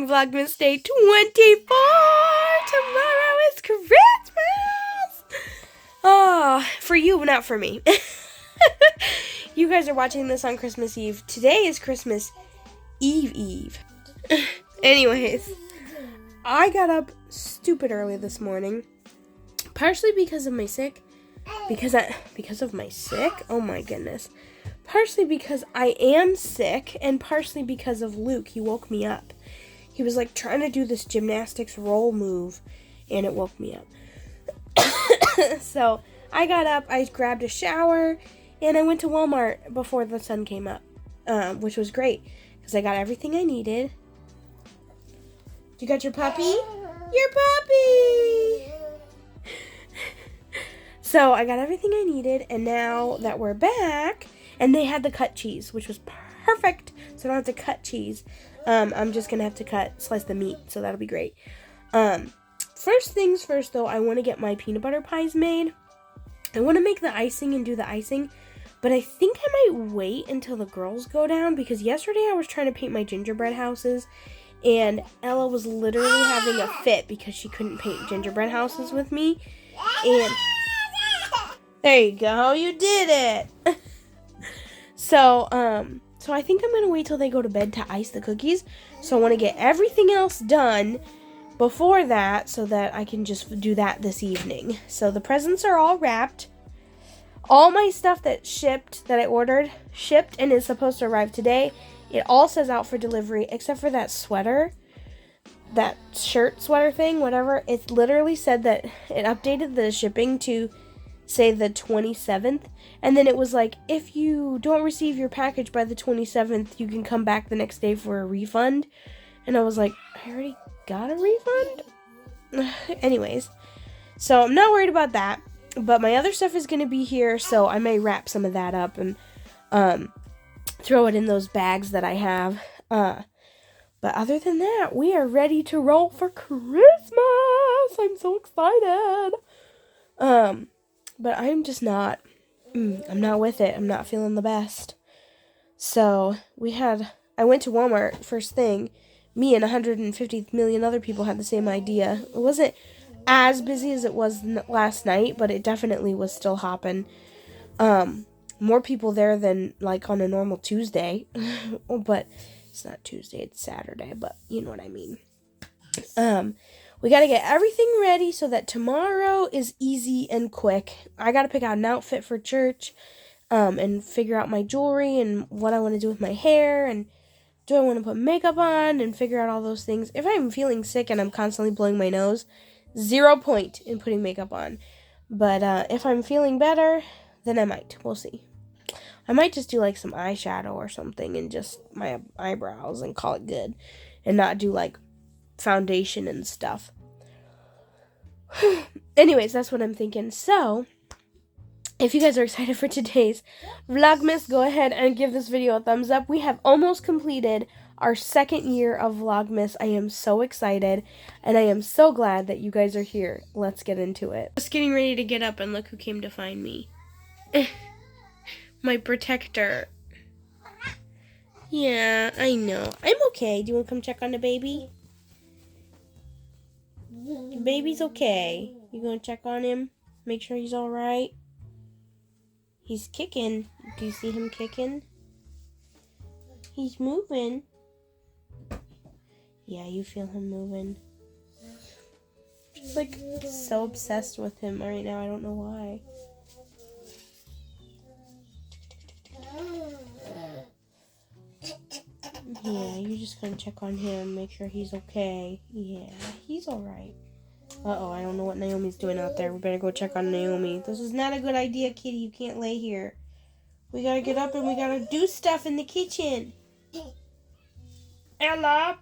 Vlogmas Day 24. Tomorrow is Christmas. Oh, for you, not for me. You guys are watching this on Christmas Eve. Today is Christmas Eve. Anyways, I got up stupid early this morning. Partially because of my sick. Because of my sick? Oh my goodness. Partially because I am sick, and partially because of Luke. He woke me up. He was like trying to do this gymnastics roll move, and it woke me up. So I got up, I grabbed a shower, and I went to Walmart before the sun came up, which was great because I got everything I needed. You got your puppy? Your puppy! So I got everything I needed, and now that we're back, and they had the cut cheese, which was perfect, so I don't have to cut cheese. I'm just going to have to slice the meat, so that'll be great. First things first, though, I want to get my peanut butter pies made. I want to make the icing and do the icing, but I think I might wait until the girls go down, because yesterday I was trying to paint my gingerbread houses, and Ella was literally having a fit because she couldn't paint gingerbread houses with me, and there you go, you did it! So I think I'm going to wait till they go to bed to ice the cookies. So I want to get everything else done before that so that I can just do that this evening. So the presents are all wrapped. All my stuff that I ordered, shipped and is supposed to arrive today. It all says out for delivery except for that sweater. That sweater thing, whatever. It literally said that it updated the shipping to say the 27th, and then it was like, if you don't receive your package by the 27th, you can come back the next day for a refund. And I was like, I already got a refund? Anyways, so I'm not worried about that, but my other stuff is going to be here, so I may wrap some of that up and throw it in those bags that I have. But other than that, we are ready to roll for Christmas. I'm so excited. But I'm just not, I'm not with it. I'm not feeling the best. So I went to Walmart first thing. Me and 150 million other people had the same idea. It wasn't as busy as it was last night, but it definitely was still hopping. More people there than like on a normal Tuesday. But it's not Tuesday, it's Saturday, but you know what I mean. We got to get everything ready so that tomorrow is easy and quick. I got to pick out an outfit for church, and figure out my jewelry and what I want to do with my hair, and do I want to put makeup on, and figure out all those things. If I'm feeling sick and I'm constantly blowing my nose, 0 point in putting makeup on. But if I'm feeling better, then I might. We'll see. I might just do like some eyeshadow or something and just my eyebrows and call it good, and not do like foundation and stuff. Anyways, that's what I'm thinking. So, if you guys are excited for today's Vlogmas, go ahead and give this video a thumbs up. We have almost completed our 2nd year of Vlogmas. I am so excited, and I am so glad that you guys are here. Let's get into it. Just getting ready to get up, and look who came to find me. My protector. Yeah, I know. I'm okay. Do you want to come check on the baby? The baby's okay. You gonna check on him? Make sure he's alright? He's kicking. Do you see him kicking? He's moving. Yeah, you feel him moving. Just like so obsessed with him right now. I don't know why. Yeah, you're just gonna check on him, make sure he's okay. Yeah, he's alright. Uh-oh, I don't know what Naomi's doing out there. We better go check on Naomi. This is not a good idea, kitty. You can't lay here. We gotta get up and we gotta do stuff in the kitchen. Ella!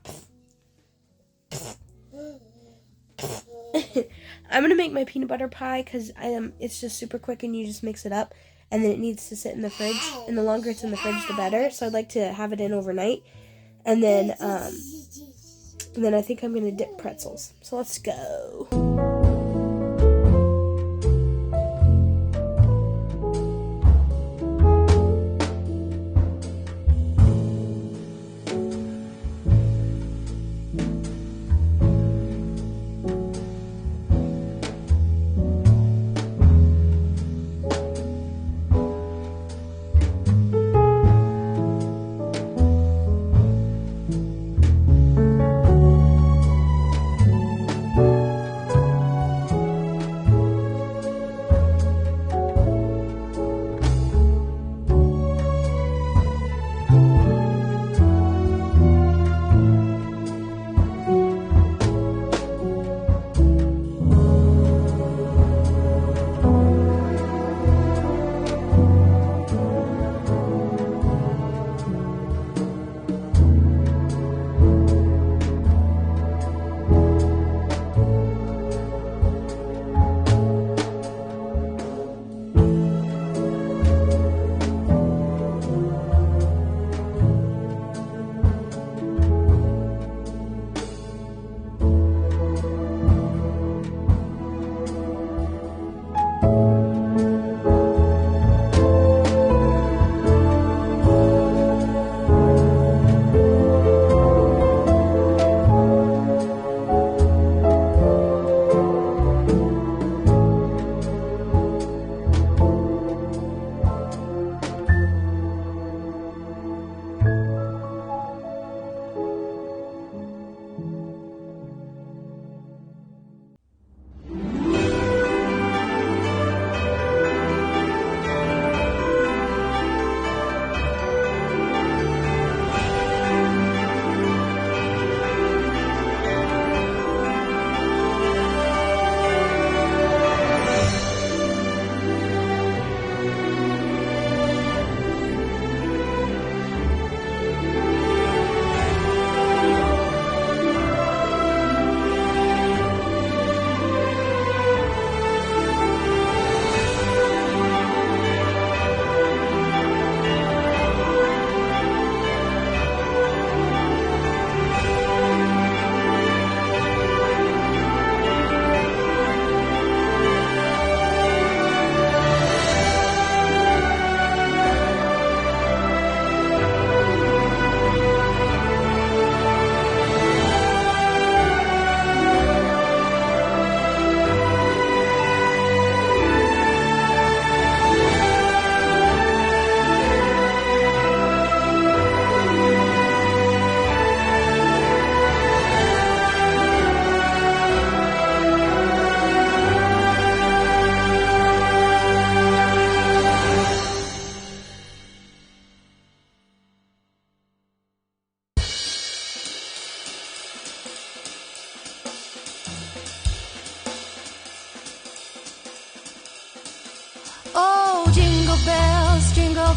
I'm gonna make my peanut butter pie because it's just super quick and you just mix it up. And then it needs to sit in the fridge. And the longer it's in the fridge, the better. So I'd like to have it in overnight. And then I think I'm going to dip pretzels. So let's go.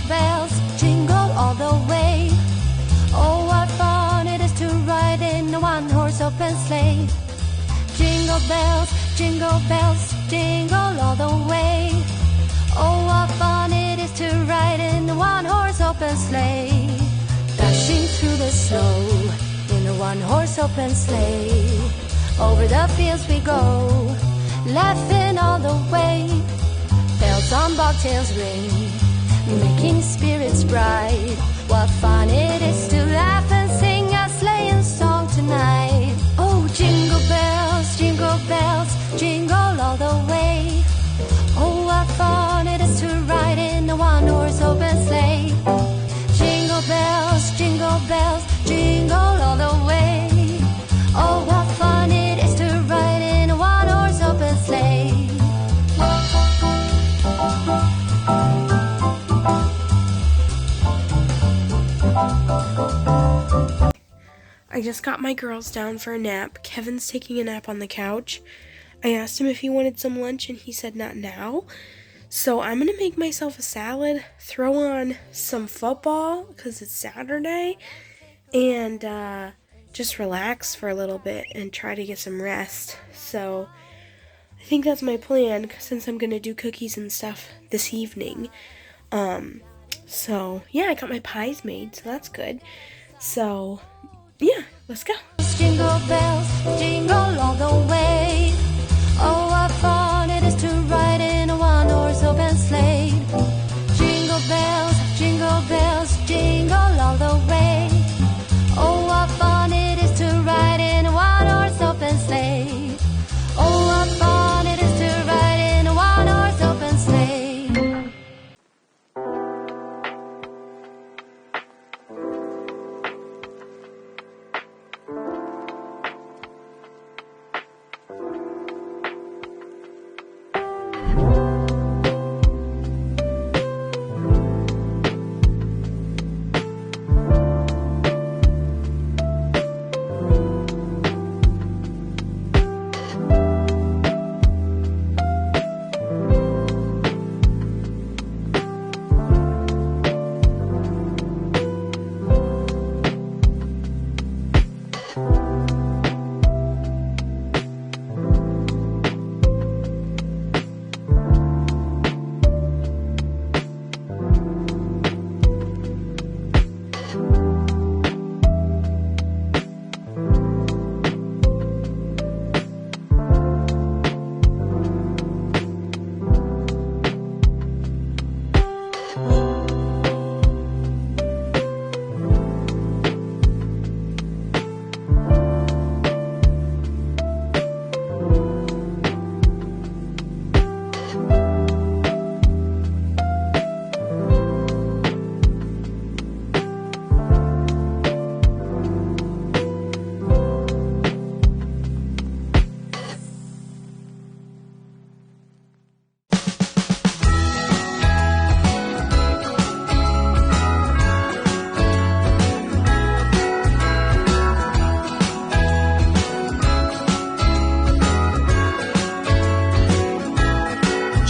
bells, jingle all the way. Oh, what fun it is to ride in a one-horse open sleigh. Jingle bells, jingle all the way. Oh, what fun it is to ride in a one-horse open sleigh. Dashing through the snow in a one-horse open sleigh. Over the fields we go, laughing all the way. Bells on bobtails ring, making spirits bright. What fun it is to laugh and sing a sleighing song tonight. Oh, jingle bells, jingle all the way. Oh, what fun it is to ride in a one-horse open sleigh. Jingle bells, jingle all the way. Oh, what fun it is to ride in a one-horse open sleigh. I just got my girls down for a nap. Kevin's taking a nap on the couch. I asked him if he wanted some lunch and he said not now. So I'm going to make myself a salad, throw on some football because it's Saturday, and just relax for a little bit and try to get some rest. So I think that's my plan since I'm going to do cookies and stuff this evening. So yeah, I got my pies made, so that's good. So yeah, let's go. Jingle bells, jingle all the way. Oh, what fun it is to ride in a one-horse open sleigh. Jingle bells, jingle all the way. Oh, what fun it is to ride in a one-horse open sleigh. Oh, what fun it is to ride in a one-horse open sleigh.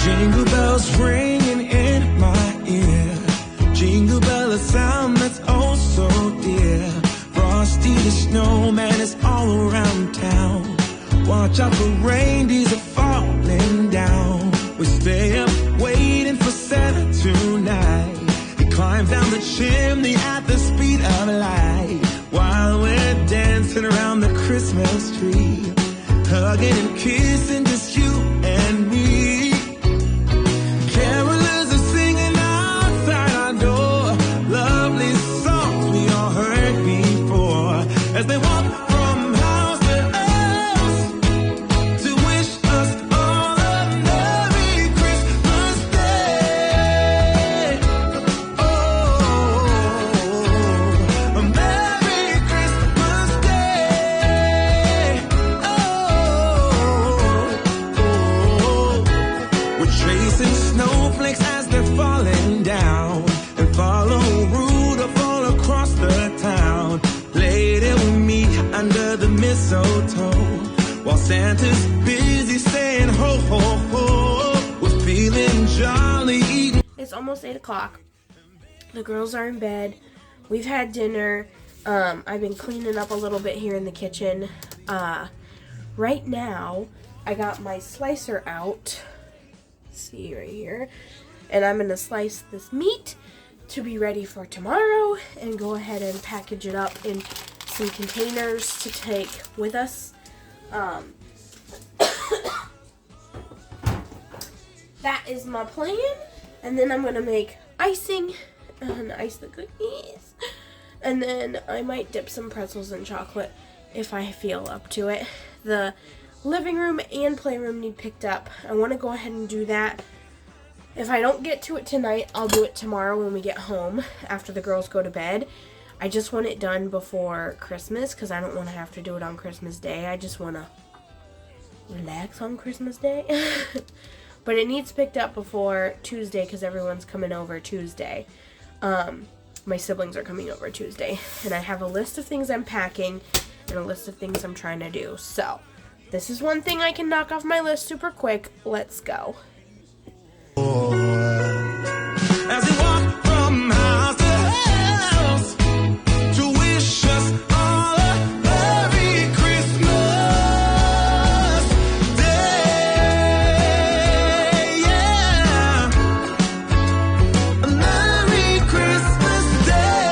Jingle bells ringing in my ear. Jingle bell, a sound that's oh so dear. Frosty the snowman is all around town. Watch out for reindeers are falling down. We stay up waiting for Santa tonight. He climbs down the chimney at the speed of light, while we're dancing around the Christmas tree, hugging and kissing just you and me. Carolers are singing outside our door, lovely songs we all heard before, as they walk from house to house to wish us all a Merry Christmas Day. Oh, a Merry Christmas Day. We're chasing snowflakes as they're falling down, and follow Rudolph all across the town. Later we meet under the mistletoe, while Santa's busy saying ho ho ho. We're feeling jolly, eating. It's almost 8 o'clock. The girls are in bed. We've had dinner. I've been cleaning up a little bit here in the kitchen. Right now, I got my slicer out. See right here. And I'm going to slice this meat to be ready for tomorrow and go ahead and package it up in some containers to take with us. That is my plan. And then I'm going to make icing and ice the cookies. And then I might dip some pretzels in chocolate if I feel up to it. The living room and playroom need picked up. I want to go ahead and do that. If I don't get to it tonight, I'll do it tomorrow when we get home after the girls go to bed. I just want it done before Christmas because I don't want to have to do it on Christmas Day. I just want to relax on Christmas Day. But it needs picked up before Tuesday because everyone's coming over Tuesday. My siblings are coming over Tuesday. And I have a list of things I'm packing and a list of things I'm trying to do. So, this is one thing I can knock off my list super quick. Let's go. As we walk from house to house to wish us all a Merry Christmas Day, yeah. A Merry Christmas Day.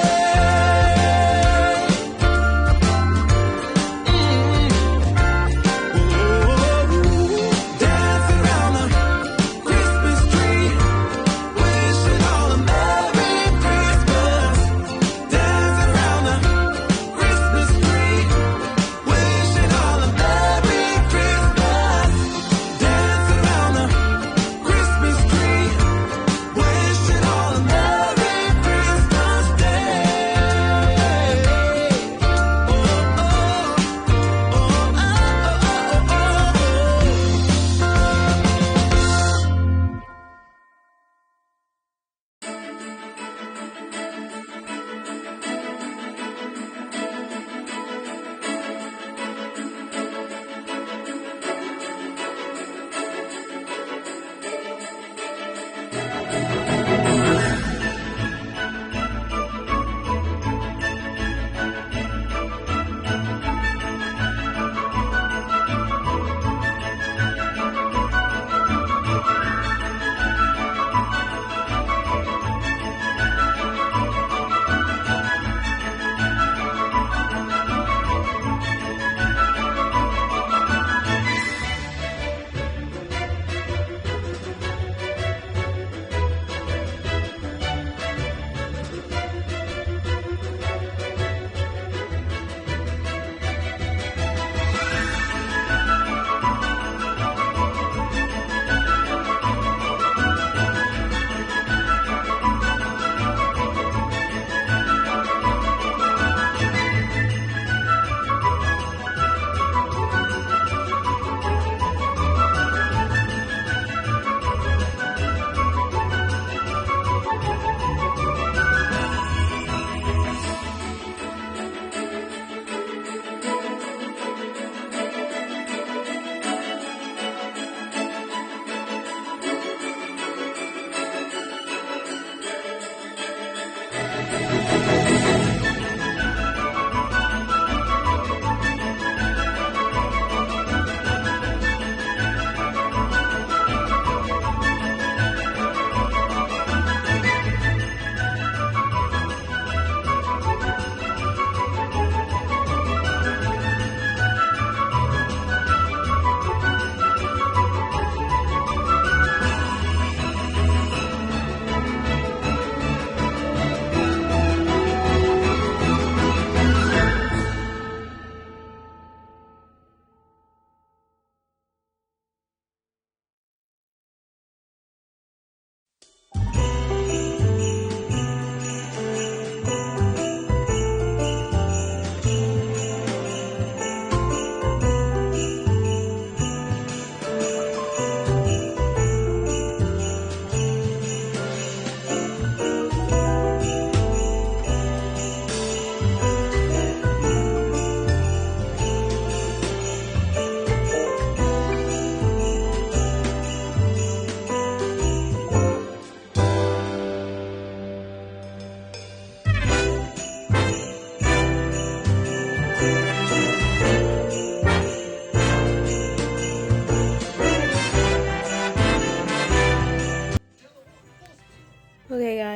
Dancing around the Christmas tree, wishing all a Merry Christmas. Dancing around the Christmas tree, wishing all a Merry Christmas. Dancing around the Christmas tree, wishing all a Merry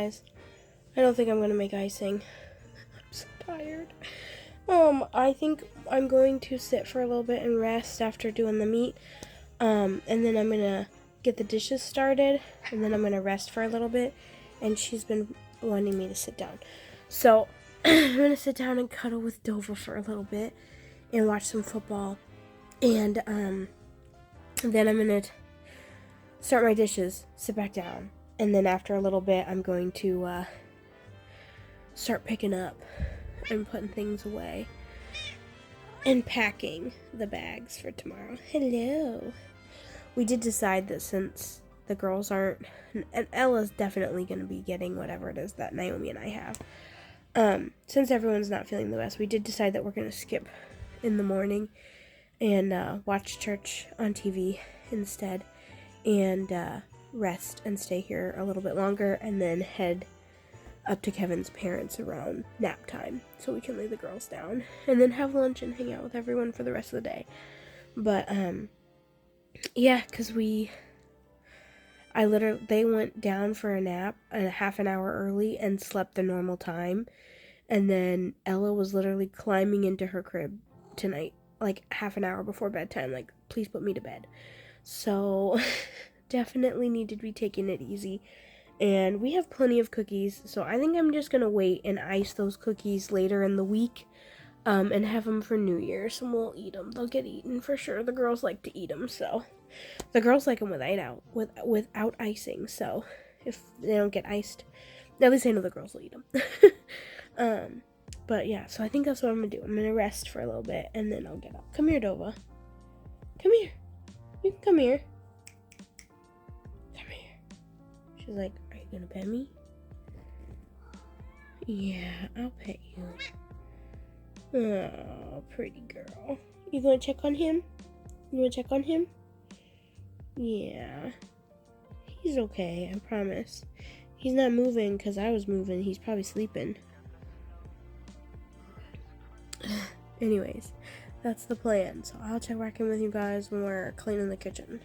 guys. I don't think I'm gonna make icing. I'm so tired. I think I'm going to sit for a little bit and rest after doing the meat. And then I'm gonna get the dishes started, and then I'm gonna rest for a little bit. And she's been wanting me to sit down. So I'm gonna sit down and cuddle with Dova for a little bit and watch some football. And then I'm gonna start my dishes, sit back down, and then after a little bit I'm going to start picking up and putting things away and packing the bags for tomorrow. Hello. We did decide that since the girls aren't, and Ella's definitely going to be getting whatever it is that Naomi and I have. Since everyone's not feeling the best, we did decide that we're going to skip in the morning and watch church on TV instead, and rest and stay here a little bit longer, and then head up to Kevin's parents around nap time so we can lay the girls down and then have lunch and hang out with everyone for the rest of the day. But yeah, because they went down for a nap a half an hour early and slept the normal time, and then Ella was literally climbing into her crib tonight like half an hour before bedtime, like, please put me to bed. So definitely needed to be taking it easy. And we have plenty of cookies, so I think I'm just gonna wait and ice those cookies later in the week, and have them for New Year's, and we'll eat them. They'll get eaten for sure. The girls like to eat them, so the girls like them without icing. So if they don't get iced, at least I know the girls will eat them. But yeah, so I think that's what I'm gonna do. I'm gonna rest for a little bit, and then I'll get up. Come here, Dova. Come here. You can come here. Come here. She's like, are you gonna pet me? Yeah, I'll pet you. Oh, pretty girl. You gonna check on him? You wanna check on him? Yeah. He's okay, I promise. He's not moving because I was moving. He's probably sleeping. Anyways, that's the plan. So I'll check back in with you guys when we're cleaning the kitchen.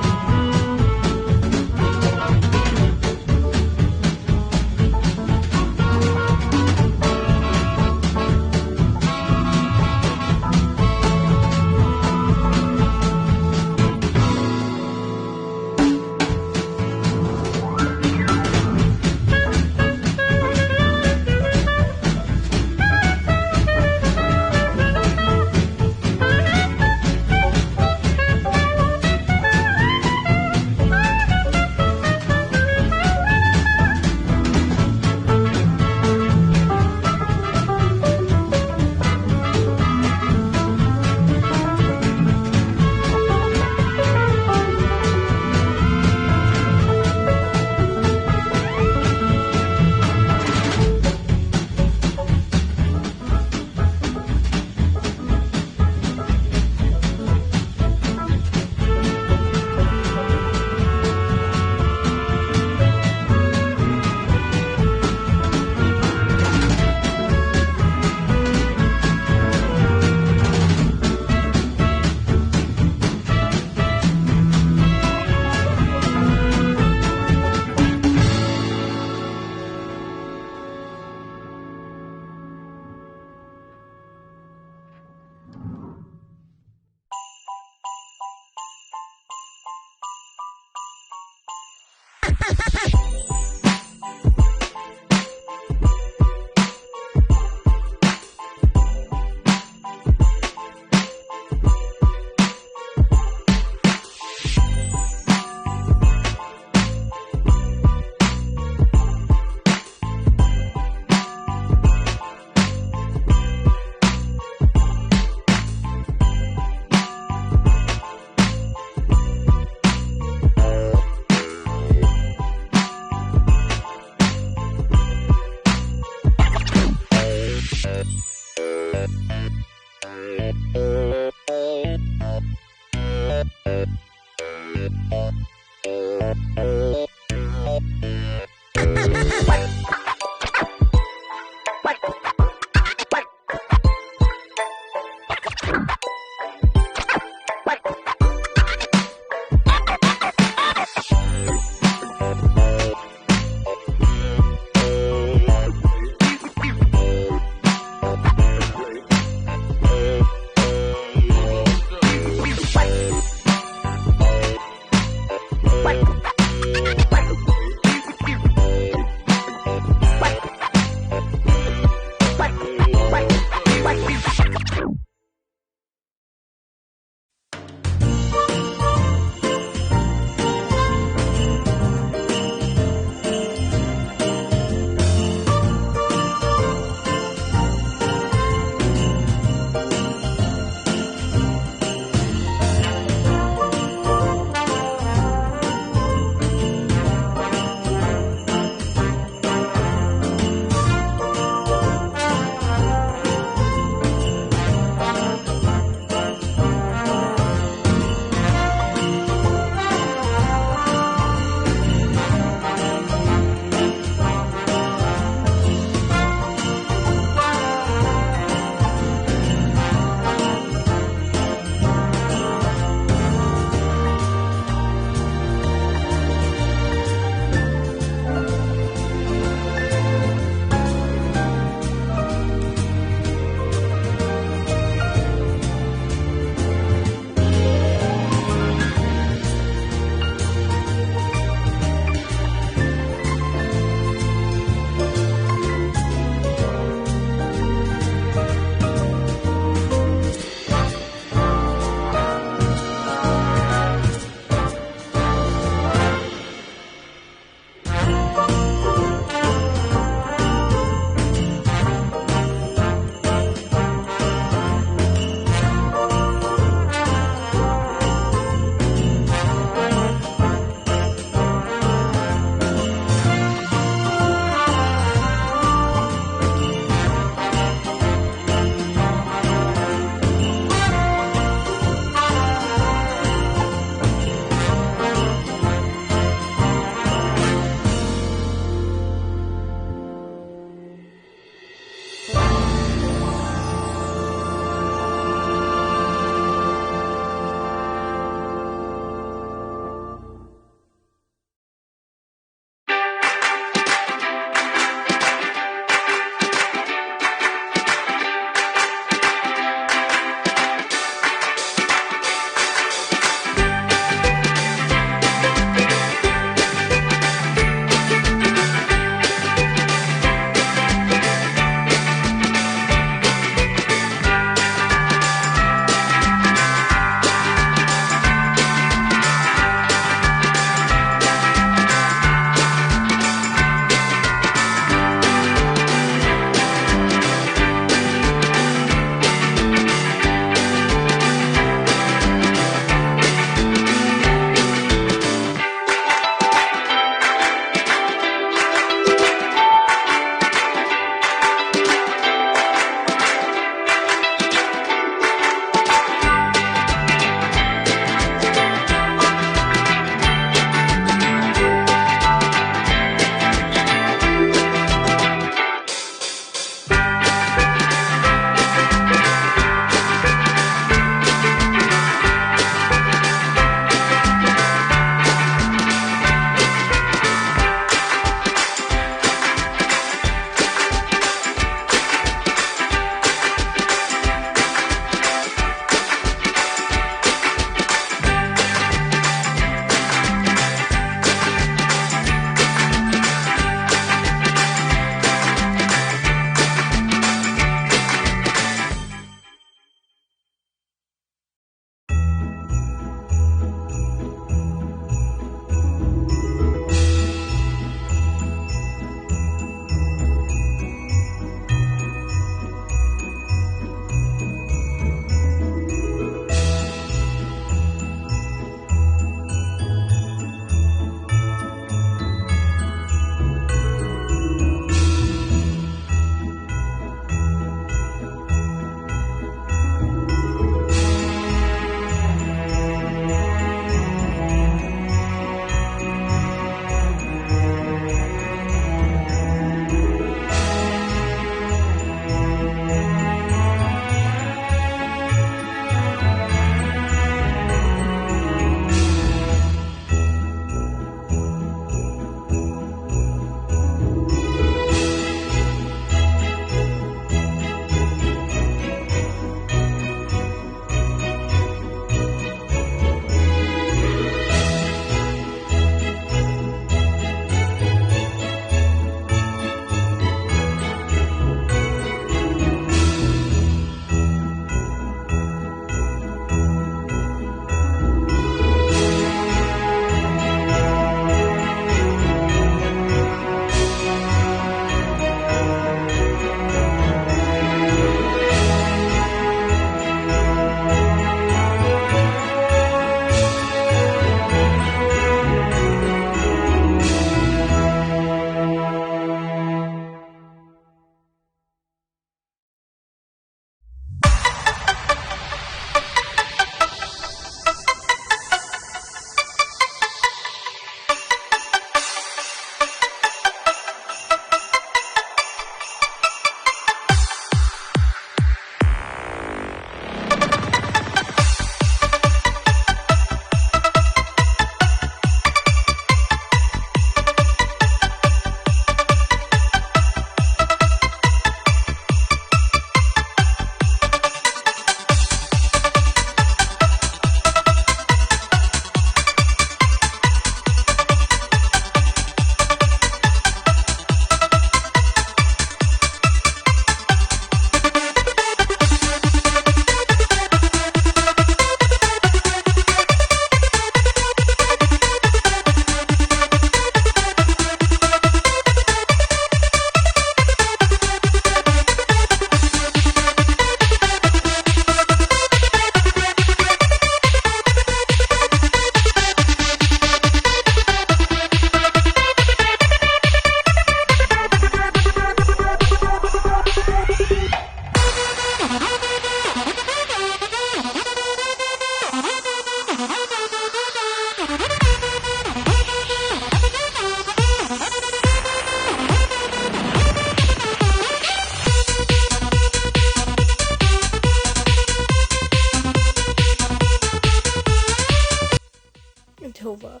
Nova.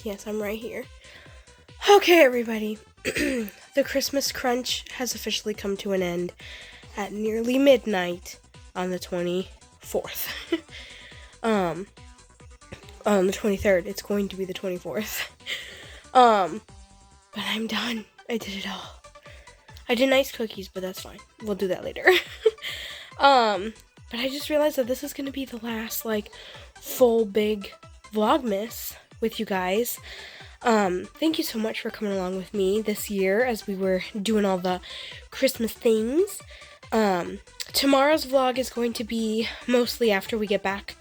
Yes, I'm right here. Okay, everybody. The Christmas crunch has officially come to an end at nearly midnight on the 24th. On the 23rd. It's going to be the 24th. But I'm done. I did it all. I did nice cookies, but that's fine. We'll do that later. But I just realized that this is going to be the last, like, full big Vlogmas with you guys. Thank you so much for coming along with me this year as we were doing all the Christmas things. Tomorrow's vlog is going to be mostly after we get back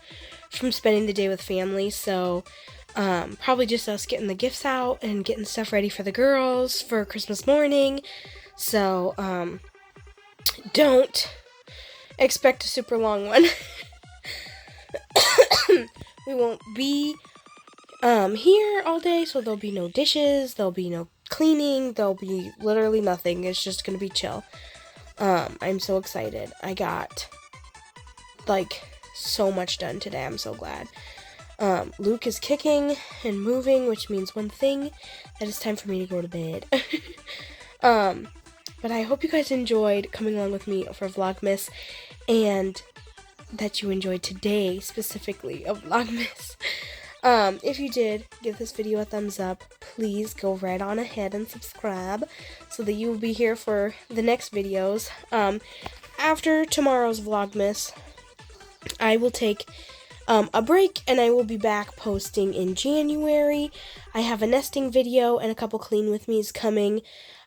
from spending the day with family, so probably just us getting the gifts out and getting stuff ready for the girls for Christmas morning. So don't expect a super long one. We won't be here all day, so there'll be no dishes, there'll be no cleaning, there'll be literally nothing. It's just gonna be chill. I'm so excited. I got like so much done today. I'm so glad. Luke is kicking and moving, which means one thing, that it's time for me to go to bed. But I hope you guys enjoyed coming along with me for Vlogmas, and that you enjoyed today specifically of Vlogmas. If you did, give this video a thumbs up. Please go right on ahead and subscribe so that you will be here for the next videos. After tomorrow's Vlogmas, I will take a break, and I will be back posting in January. I have a nesting video and a couple clean with me's coming.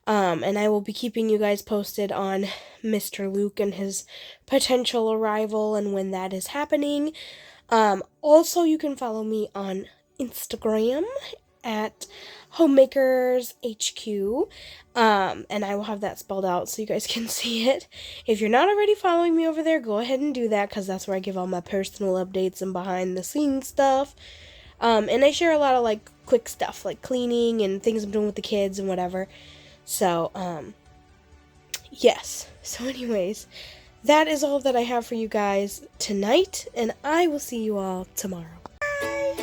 And I will be keeping you guys posted on Mr. Luke and his potential arrival and when that is happening. Also, you can follow me on Instagram at HomemakersHQ. And I will have that spelled out so you guys can see it. If you're not already following me over there, go ahead and do that, because that's where I give all my personal updates and behind the scenes stuff. And I share a lot of like quick stuff like cleaning and things I'm doing with the kids and whatever. So, yes. So anyways, that is all that I have for you guys tonight, and I will see you all tomorrow. Bye!